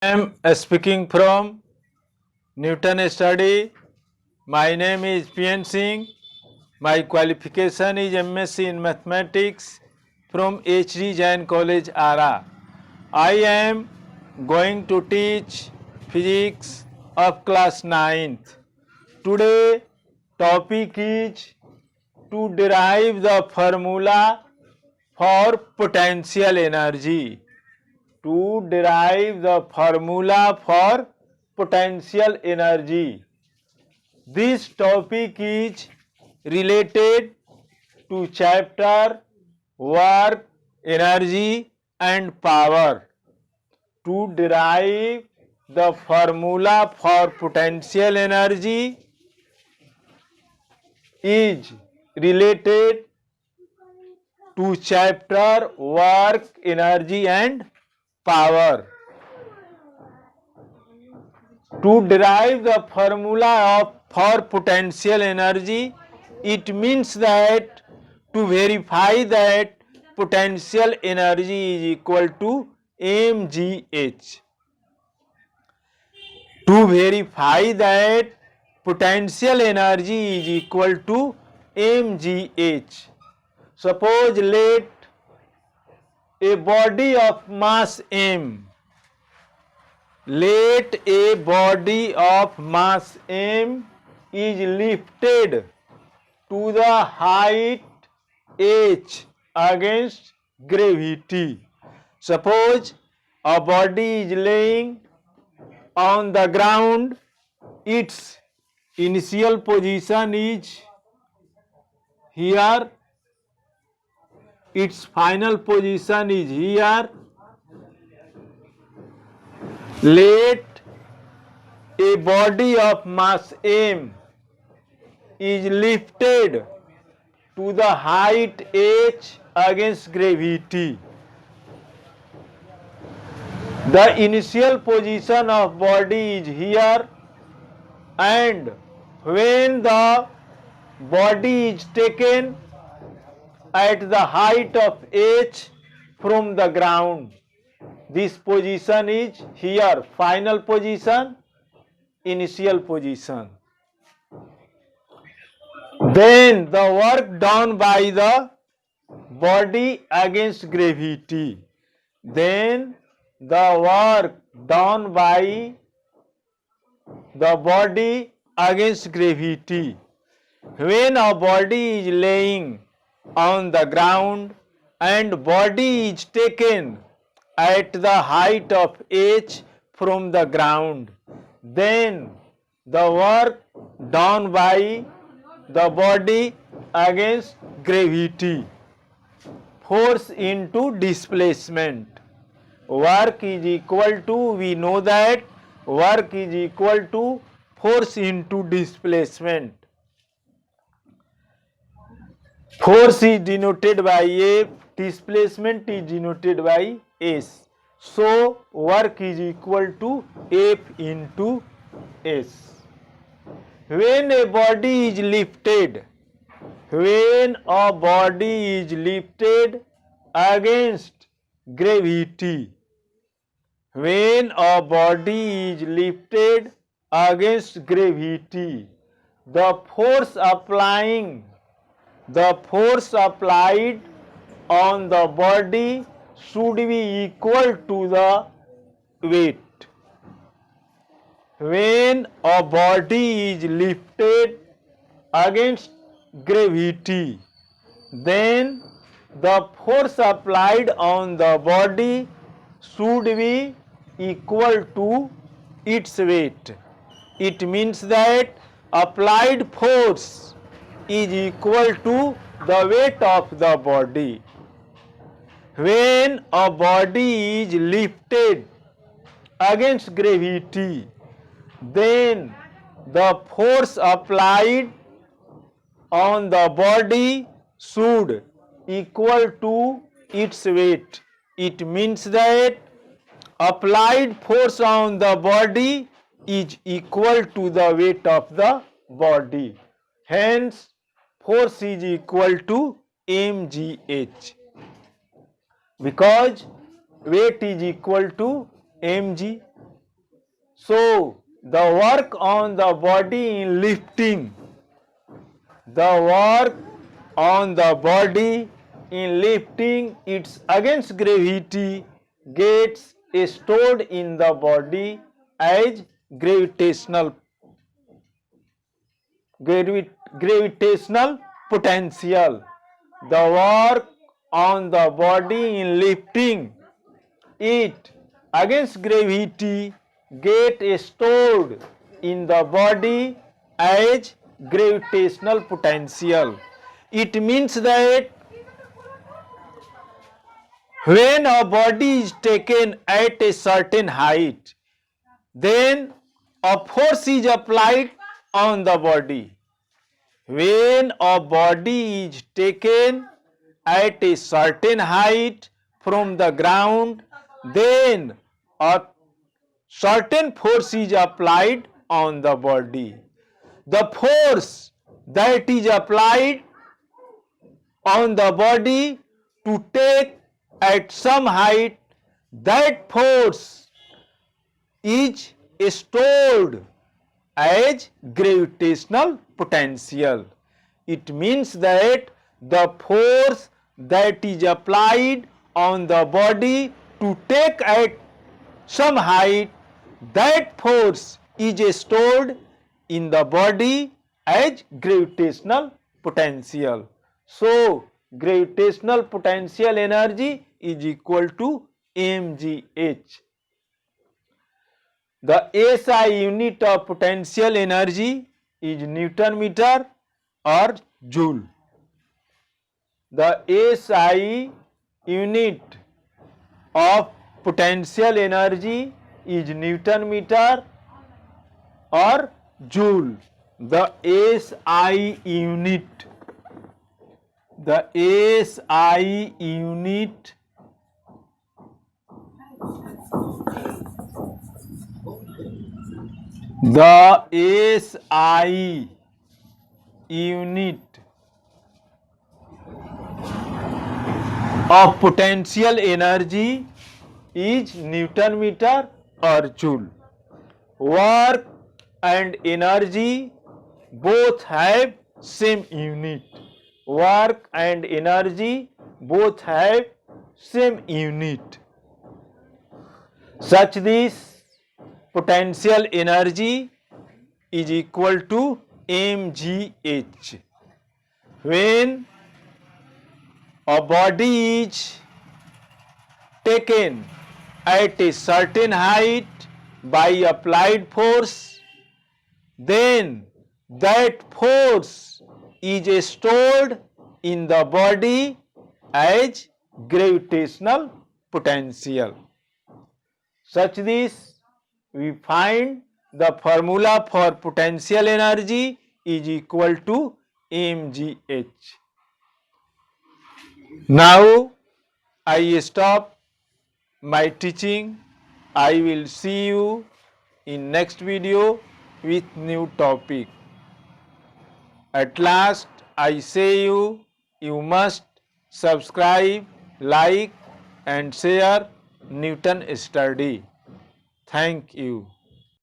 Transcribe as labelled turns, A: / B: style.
A: I am speaking from Newton Study. My name is PN Singh. My qualification is MSc in Mathematics from HD Jain College, Ara. I am going to teach physics of class 9th. Today topic is to derive the formula for potential energy. To derive the formula for potential energy. This topic is related to chapter work, energy and power. To derive the formula for potential energy is related to chapter work, energy and power. To derive the formula for potential energy, it means that to verify that potential energy is equal to mgh. To verify that potential energy is equal to mgh. Suppose let a body of mass m, let a body of mass m is lifted to the height h against gravity. Suppose a body is laying on the ground, its initial position is here, its final position is here. Let a body of mass m is lifted to the height h against gravity. The initial position of body is here, and when the body is taken at the height of h from the ground, this position is here, final position, initial position. Then the work done by the body against gravity. Then the work done by the body against gravity. When a body is laying on the ground and body is taken at the height of h from the ground, then the work done by the body against gravity, force into displacement. Work is equal to, we know that work is equal to force into displacement. Force is denoted by F, displacement is denoted by S. So work is equal to F into S. When a body is lifted, when a body is lifted against gravity, when a body is lifted against gravity, the force applied on the body should be equal to the weight. When a body is lifted against gravity, then the force applied on the body should be equal to its weight. It means that applied force is equal to the weight of the body. When a body is lifted against gravity, then the force applied on the body should equal to its weight. It means that applied force on the body is equal to the weight of the body. Hence, force is equal to mgh, because weight is equal to mg. So the work on the body in lifting, the work on the body in lifting it's against gravity gets stored in the body as gravitational potential. The work on the body in lifting it against gravity get stored in the body as gravitational potential. It means that when a body is taken at a certain height, then a force is applied on the body. When a body is taken at a certain height from the ground, then a certain force is applied on the body. The force that is applied on the body to take at some height, that force is stored as gravitational potential. It means that the force that is applied on the body to take at some height, that force is stored in the body as gravitational potential. So gravitational potential energy is equal to mgh. The SI unit of potential energy is Newton meter or joule. The SI unit of potential energy is Newton meter or joule. The SI unit the SI unit of potential energy is Newton meter or joule. Work and energy both have same unit. Work and energy both have same unit. Such this potential energy is equal to mgh. When a body is taken at a certain height by applied force, then that force is stored in the body as gravitational potential. Such this, we find the formula for potential energy is equal to mgh. Now I stop my teaching. I will see you in next video with new topic. At last I say you must subscribe, like and share Newton Study. Thank you.